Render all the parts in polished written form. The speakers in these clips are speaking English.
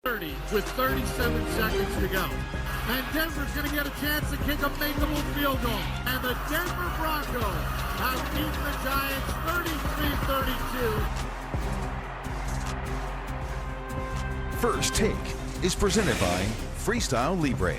30 with 37 seconds to go. And Denver's going to get a chance to kick a makeable field goal. And the Denver Broncos have beaten the Giants 33-32. First Take is presented by Freestyle Libre.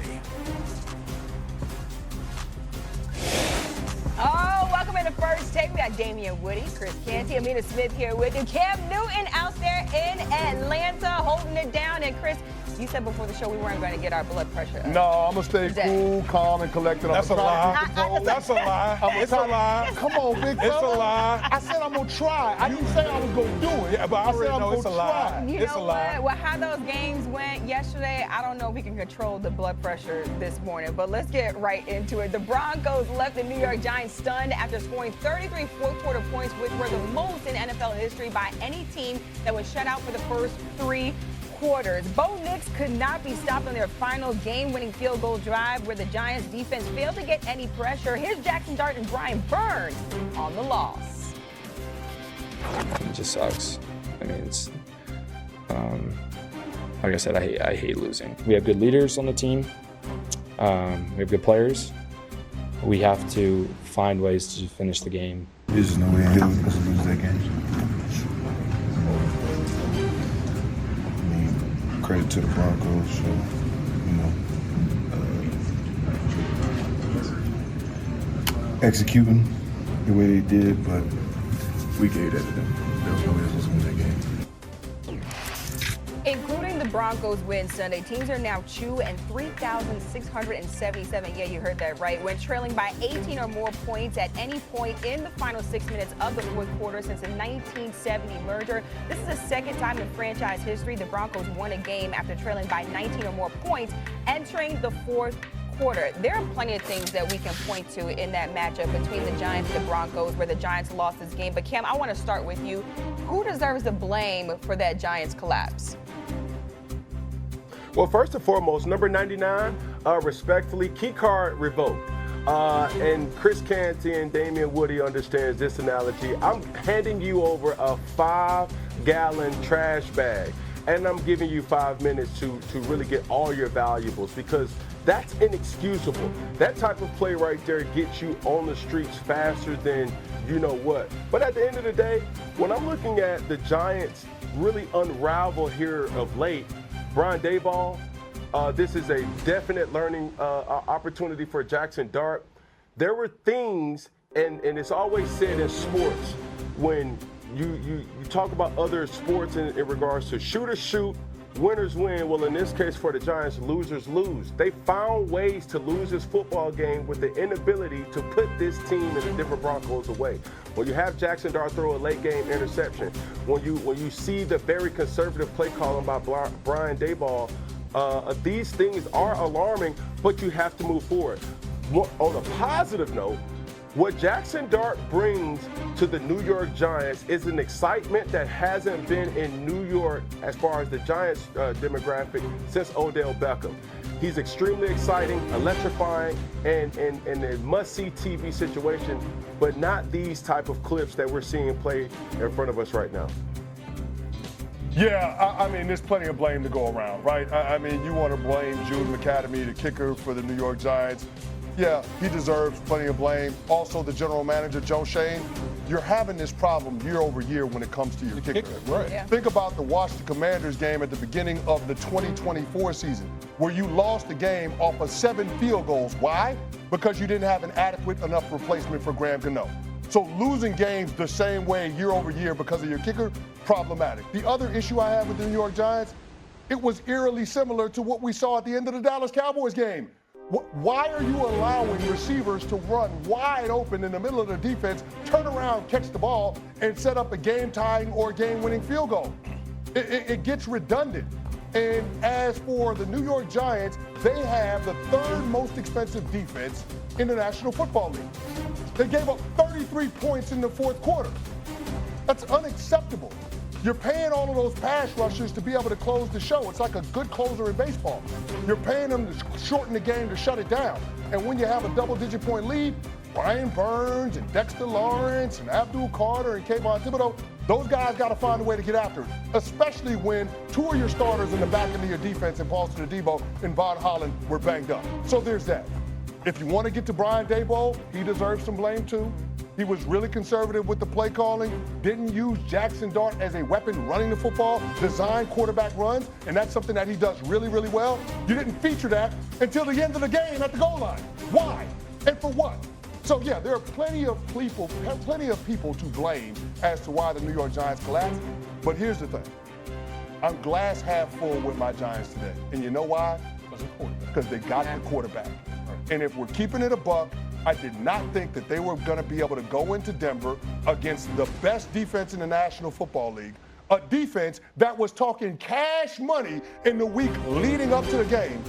Oh, welcome into First Take. We got Damian Woody, Chris Canty, Amina Smith here with you. Cam Newton out there in Atlanta holding it down. And Chris, you said before the show we weren't going to get our blood pressure up. No, I'm going to stay cool, calm, and collected. That's a lie. That's a lie. It's a lie. Come on, big fella. It's a lie. I said I'm going to try. I didn't say I was going to do it. Yeah, but I already know it's a lie. You It's know a lie. what? Well, how those games went yesterday, I don't know if we can control the blood pressure this morning, but let's get right into it. The Broncos left the New York Giants stunned after scoring 33 fourth-quarter points, which were the most in NFL history by any team that was shut out for the first 3 quarters. Bo Nix could not be stopped on their final game-winning field goal drive where the Giants defense failed to get any pressure. Here's Jackson Dart and Brian Burns on the loss. It just sucks. I mean, it's like I said, I hate losing. We have good leaders on the team. We have good players. We have to find ways to finish the game. There's just no way in hell we're supposed to lose that game. Credit to the Broncos for, executing the way they did, but we gave that to them. There was no way they were supposed to win that game. Including the Broncos win Sunday, teams are now 2,3,677. Yeah, you heard that right. When trailing by 18 or more points at any point in the final 6 minutes of the fourth quarter since the 1970 merger. This is the second time in franchise history the Broncos won a game after trailing by 19 or more points entering the fourth quarter. There are plenty of things that we can point to in that matchup between the Giants and the Broncos where the Giants lost this game. But Cam, I want to start with you. Who deserves the blame for that Giants collapse? Well, first and foremost, number 99, respectfully, key card revoked. And Chris Canty and Damian Woody understands this analogy. I'm handing you over a 5-gallon trash bag, and I'm giving you 5 minutes to really get all your valuables because that's inexcusable. That type of play right there gets you on the streets faster than you know what. But at the end of the day, when I'm looking at the Giants really unravel here of late, Brian Daboll, this is a definite learning opportunity for Jackson Dart. There were things, and it's always said in sports, when you talk about other sports in regards to shooters shoot, winners win. Well, in this case for the Giants, losers lose. They found ways to lose this football game with the inability to put this team and the Denver Broncos away. When you have Jackson Dart throw a late game interception, when you see the very conservative play calling by Brian Daboll, these things are alarming, but you have to move forward. On a positive note, what Jackson Dart brings to the New York Giants is an excitement that hasn't been in New York as far as the Giants demographic since Odell Beckham. He's extremely exciting, electrifying, and a must-see TV situation, but not these type of clips that we're seeing play in front of us right now. Yeah, I mean, there's plenty of blame to go around, right? I mean, you want to blame Jude McAdamy, the kicker for the New York Giants. Yeah, he deserves plenty of blame. Also, the general manager, Joe Shane, you're having this problem year over year when it comes to your kicker. Right. Yeah. Think about the Washington Commanders game at the beginning of the 2024 season, where you lost the game off of 7 field goals. Why? Because you didn't have an adequate enough replacement for Graham Gano. So losing games the same way year over year because of your kicker, problematic. The other issue I have with the New York Giants, it was eerily similar to what we saw at the end of the Dallas Cowboys game. Why are you allowing receivers to run wide open in the middle of the defense, turn around, catch the ball, and set up a game-tying or game-winning field goal? It gets redundant. And as for the New York Giants, they have the 3rd most expensive defense in the National Football League. They gave up 33 points in the fourth quarter. That's unacceptable. You're paying all of those pass rushers to be able to close the show. It's like a good closer in baseball. You're paying them to shorten the game to shut it down. And when you have a double-digit point lead, Brian Burns and Dexter Lawrence and Abdul Carter and Kayvon Thibodeau, Those guys got to find a way to get after it, especially when two of your starters in the back end of your defense, and Paulson Adebo and Von Holland, were banged up. So there's that. If you want to get to Brian Daboll, he deserves some blame too. He was really conservative with the play calling, didn't use Jackson Dart as a weapon running the football, designed quarterback runs, and that's something that he does really, really well. You didn't feature that until the end of the game at the goal line. Why? And for what? So yeah, there are plenty of people to blame as to why the New York Giants collapsed. But here's the thing. I'm glass half full with my Giants today. And you know why? Because they got the quarterback. And if we're keeping it a buck, I did not think that they were going to be able to go into Denver against the best defense in the National Football League, a defense that was talking cash money in the week leading up to the game,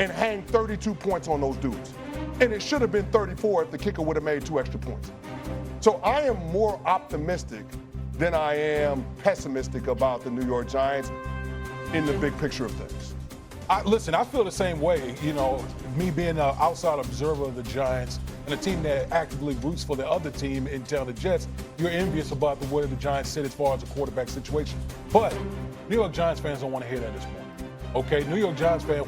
and hang 32 points on those dudes. And it should have been 34 if the kicker would have made 2 extra points. So I am more optimistic than I am pessimistic about the New York Giants in the big picture of things. Listen, I feel the same way. You know, me being an outside observer of the Giants and a team that actively roots for the other team in town, the Jets, you're envious about the way the Giants sit as far as the quarterback situation. But New York Giants fans don't want to hear that this morning. Okay, New York Giants fans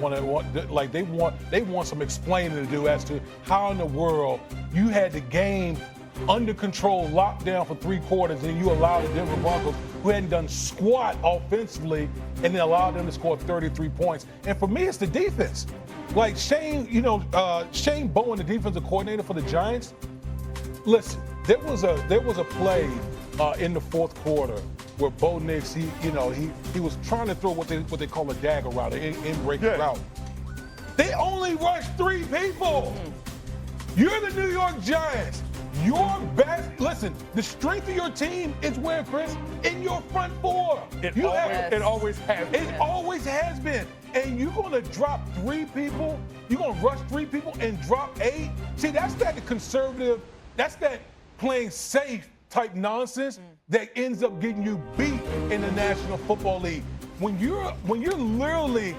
they want some explaining to do as to how in the world you had the game under control, locked down for 3 quarters, and you allowed the Denver Broncos, who hadn't done squat offensively, and then allowed them to score 33 points. And for me, it's the defense. Like Shane Bowen, the defensive coordinator for the Giants. Listen, there was a play in the fourth quarter where Bo Nix, he was trying to throw what they call a dagger route, an in-breaking route. They only rushed 3 people. You're the New York Giants. Your best, listen, the strength of your team is where, Chris? In your front 4. It always has been. It always has been. And you're going to drop 3 people? You're going to rush 3 people and drop 8? See, that's that conservative, that's that playing safe type nonsense that ends up getting you beat in the National Football League. When you're literally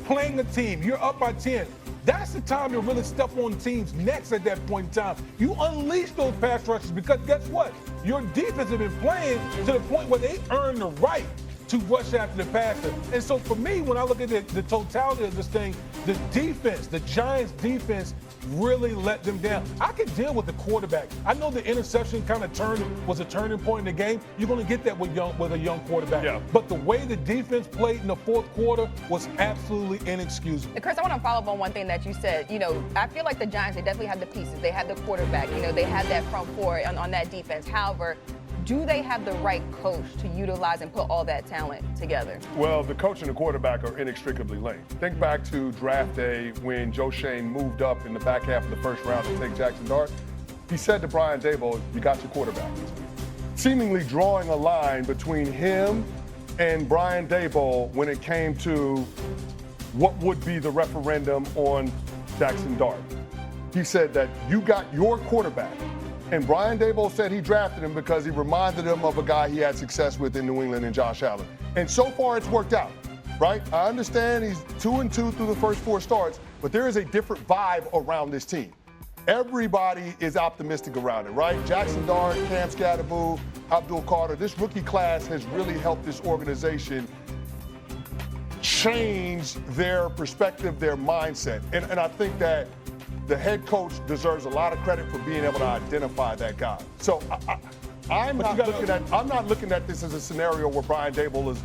playing a team, you're up by 10, that's the time to really step on teams' necks at that point in time. You unleash those pass rushes because guess what? Your defense has been playing to the point where they earn the right to rush after the passer. And so for me, when I look at the totality of this thing, the defense, the Giants defense really let them down. I can deal with the quarterback. I know the interception kind of was a turning point in the game. You're going to get that with a young quarterback. Yeah. But the way the defense played in the fourth quarter was absolutely inexcusable. Chris, I want to follow up on one thing that you said. I feel like the Giants, they definitely have the pieces. They have the quarterback. They have that front 4 on that defense. However, do they have the right coach to utilize and put all that talent together? Well, the coach and the quarterback are inextricably linked. Think back to draft day when Joe Shane moved up in the back half of the first round to take Jackson Dart. He said to Brian Daboll, you got your quarterback. Seemingly drawing a line between him and Brian Daboll when it came to what would be the referendum on Jackson Dart. He said that you got your quarterback. And Brian Daboll said he drafted him because he reminded him of a guy he had success with in New England, and Josh Allen. And so far, it's worked out, right? I understand he's 2-2 through the first 4 starts, but there is a different vibe around this team. Everybody is optimistic around it, right? Jackson Dart, Cam Scatterboo, Abdul Carter. This rookie class has really helped this organization change their perspective, their mindset. And I think that the head coach deserves a lot of credit for being able to identify that guy. So I'm not looking at this as a scenario where Brian Daboll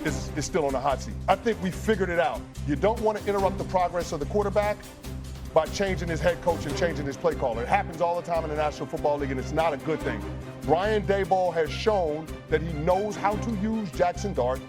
is still on the hot seat. I think we figured it out. You don't want to interrupt the progress of the quarterback by changing his head coach and changing his play caller. It happens all the time in the National Football League, and it's not a good thing. Brian Daboll has shown that he knows how to use Jackson Dart.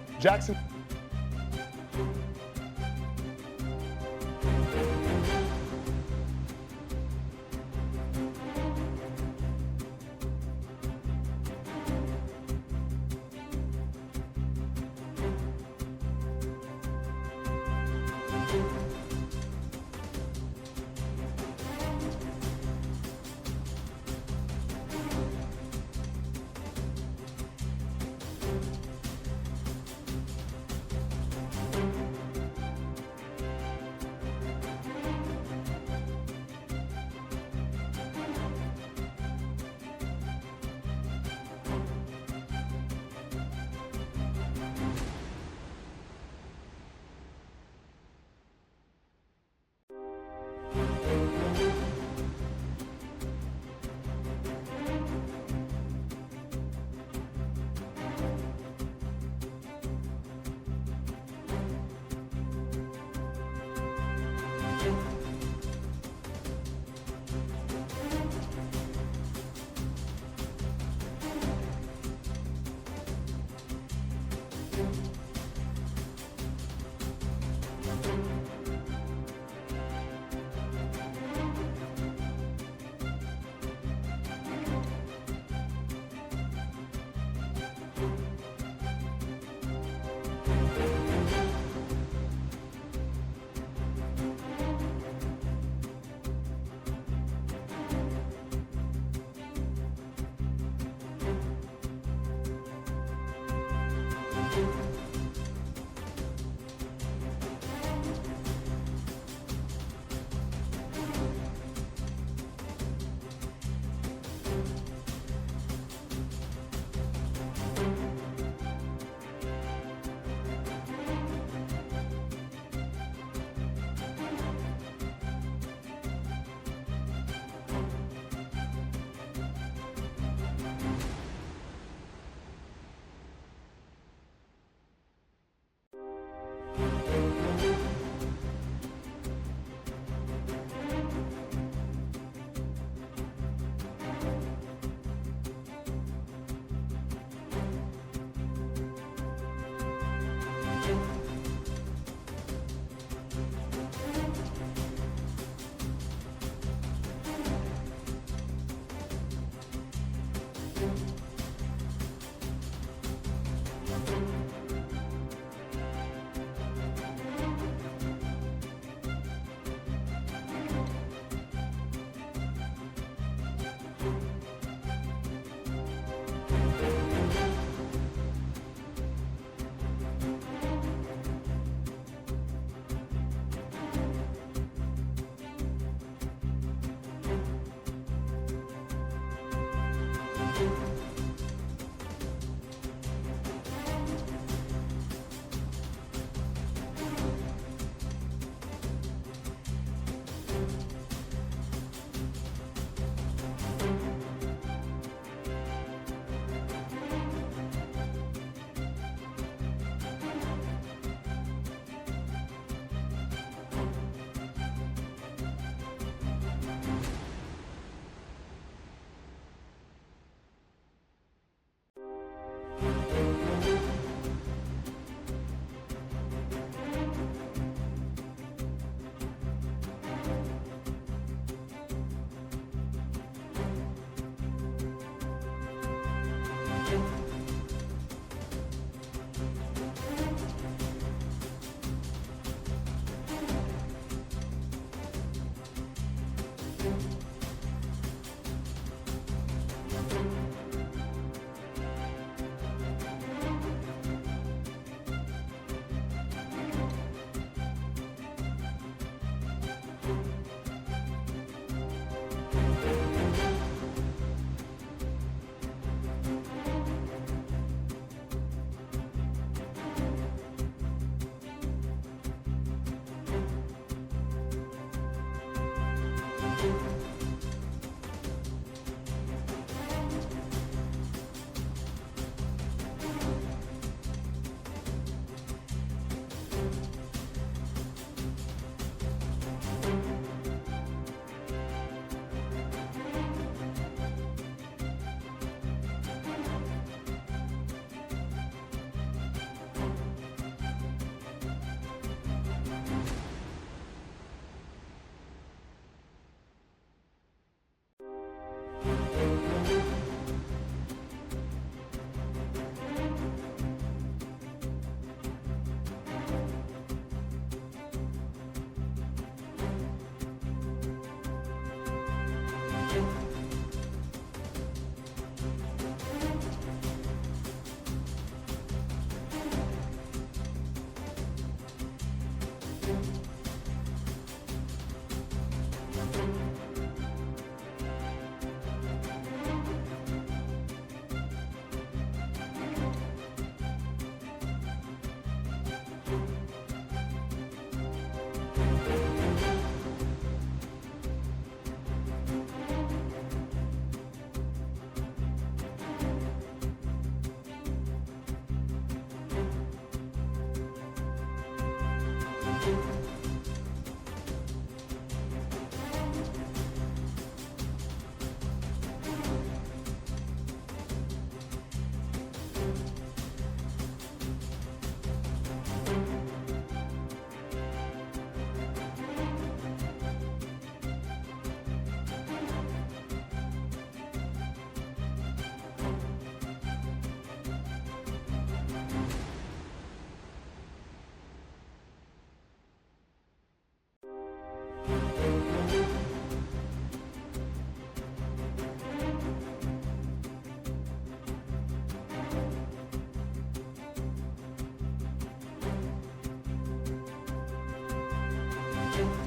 Shannon.